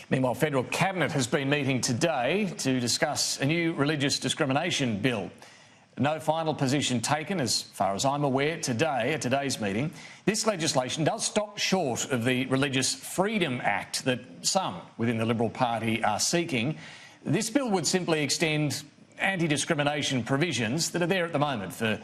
Meanwhile, federal cabinet has been meeting today to discuss a new religious discrimination bill. No final position taken, as far as I'm aware, today at today's meeting. This legislation does stop short of the Religious Freedom Act that some within the Liberal Party are seeking. This bill would simply extend anti-discrimination provisions that are there at the moment for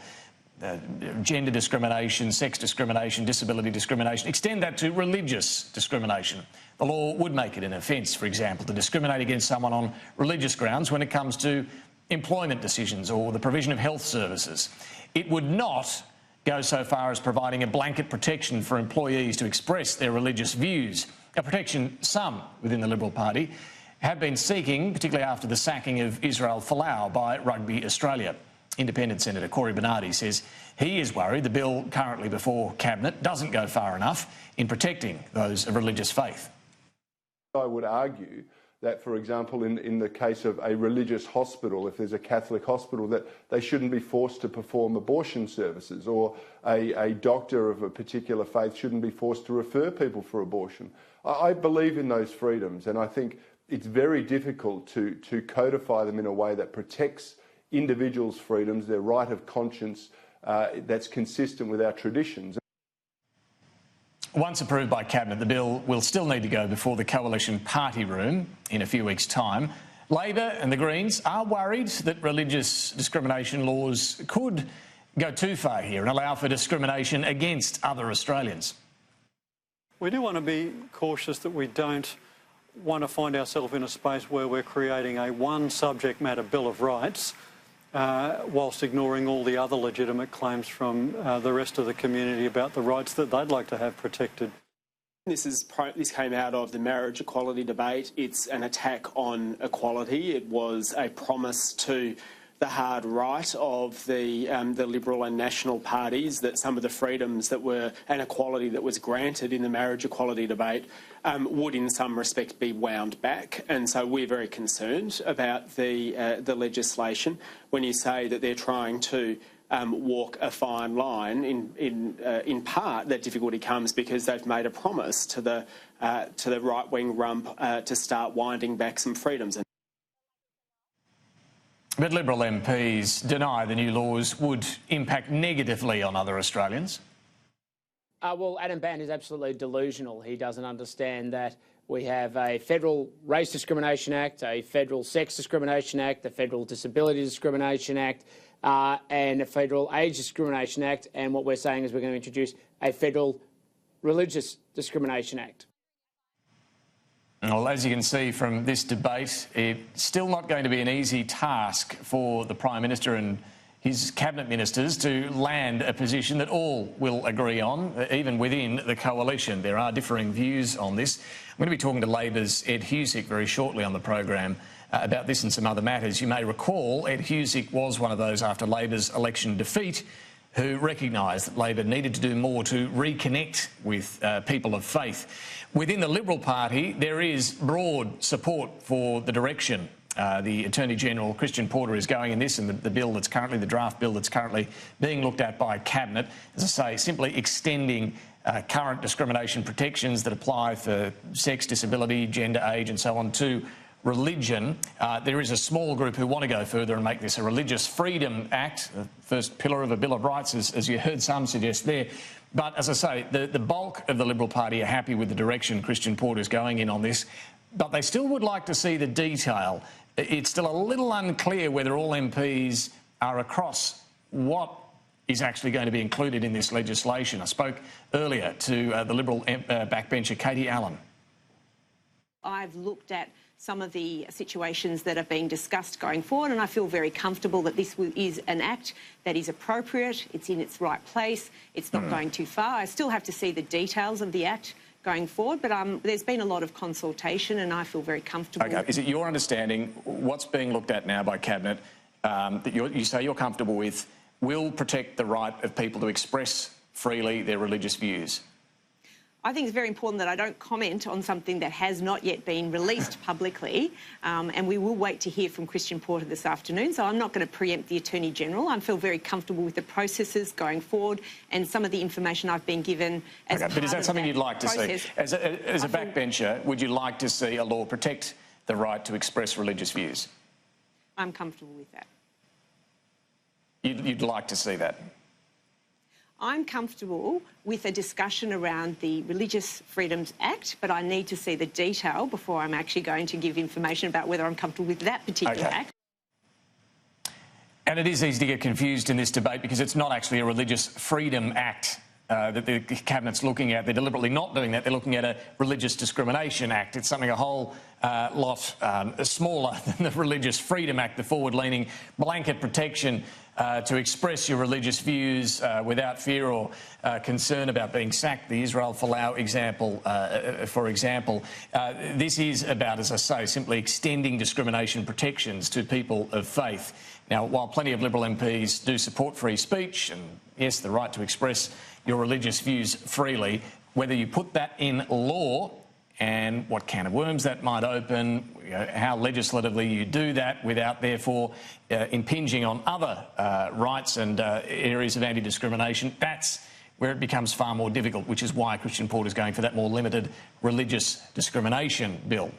gender discrimination, sex discrimination, disability discrimination, extend that to religious discrimination. The law would make it an offence, for example, to discriminate against someone on religious grounds when it comes to employment decisions or the provision of health services. It would not go so far as providing a blanket protection for employees to express their religious views, a protection some within the Liberal Party have been seeking, particularly after the sacking of Israel Folau by Rugby Australia. Independent Senator Corey Bernardi says he is worried the bill currently before Cabinet doesn't go far enough in protecting those of religious faith. I would argue that, for example, in the case of a religious hospital, if there's a Catholic hospital, that they shouldn't be forced to perform abortion services, or a doctor of a particular faith shouldn't be forced to refer people for abortion. I believe in those freedoms, and I think it's very difficult to codify them in a way that protects individuals' freedoms, their right of conscience, that's consistent with our traditions. Once approved by Cabinet, the bill will still need to go before the Coalition Party Room in a few weeks' time. Labor and the Greens are worried that religious discrimination laws could go too far here and allow for discrimination against other Australians. We do want to be cautious that we don't want to find ourselves in a space where we're creating a one subject matter Bill of Rights whilst ignoring all the other legitimate claims from the rest of the community about the rights that they'd like to have protected. This came out of the marriage equality debate. It's an attack on equality. It was a promise to the hard right of the Liberal and National parties that some of the freedoms that were and equality that was granted in the marriage equality debate would in some respect be wound back. And so we're very concerned about the legislation. When you say that they're trying to walk a fine line, in part that difficulty comes because they've made a promise to the right-wing rump to start winding back some freedoms. But Liberal MPs deny the new laws would impact negatively on other Australians. Well, Adam Bandt is absolutely delusional. He doesn't understand that we have a federal Race Discrimination Act, a federal Sex Discrimination Act, a federal Disability Discrimination Act, and a federal Age Discrimination Act. And what we're saying is we're going to introduce a federal Religious Discrimination Act. Well, as you can see from this debate, it's still not going to be an easy task for the Prime Minister and his cabinet ministers to land a position that all will agree on, even within the coalition. There are differing views on this. I'm going to be talking to Labor's Ed Husic very shortly on the program about this and some other matters. You may recall Ed Husic was one of those after Labor's election defeat who recognised that Labor needed to do more to reconnect with people of faith. Within the Liberal Party, there is broad support for the direction the Attorney-General, Christian Porter, is going in this, and the bill that's currently, the draft bill that's currently being looked at by Cabinet, as I say, simply extending current discrimination protections that apply for sex, disability, gender, age and so on to religion. There is a small group who want to go further and make this a Religious Freedom Act, the first pillar of a Bill of Rights, as you heard some suggest there. But as I say, the bulk of the Liberal Party are happy with the direction Christian Porter is going in on this, but they still would like to see the detail. It's still a little unclear whether all MPs are across what is actually going to be included in this legislation. I spoke earlier to the Liberal backbencher Katie Allen. I've looked at some of the situations that are being discussed going forward, and I feel very comfortable that this is an act that is appropriate, it's in its right place, it's not going too far. I still have to see the details of the act going forward, but there's been a lot of consultation and I feel very comfortable. Okay. Is it your understanding what's being looked at now by Cabinet that you say you're comfortable with will protect the right of people to express freely their religious views? I think it's very important that I don't comment on something that has not yet been released publicly, and we will wait to hear from Christian Porter this afternoon, so I'm not going to preempt the Attorney-General. I feel very comfortable with the processes going forward and some of the information I've been given as part of that process. But is that something you'd like to see? As a backbencher, would you like to see a law protect the right to express religious views? I'm comfortable with that. You'd like to see that? I'm comfortable with a discussion around the Religious Freedoms Act, but I need to see the detail before I'm actually going to give information about whether I'm comfortable with that particular act. And it is easy to get confused in this debate because it's not actually a Religious Freedom Act that the Cabinet's looking at. They're deliberately not doing that. They're looking at a Religious Discrimination Act. It's something a whole lot smaller than the Religious Freedom Act, the forward-leaning blanket protection to express your religious views without fear or concern about being sacked. The Israel Folau example, for example. This is about, as I say, simply extending discrimination protections to people of faith. Now, while plenty of Liberal MPs do support free speech and, yes, the right to express your religious views freely, whether you put that in law and what can of worms that might open, how legislatively you do that without therefore impinging on other rights and areas of anti-discrimination, that's where it becomes far more difficult, which is why Christian Porter is going for that more limited religious discrimination bill.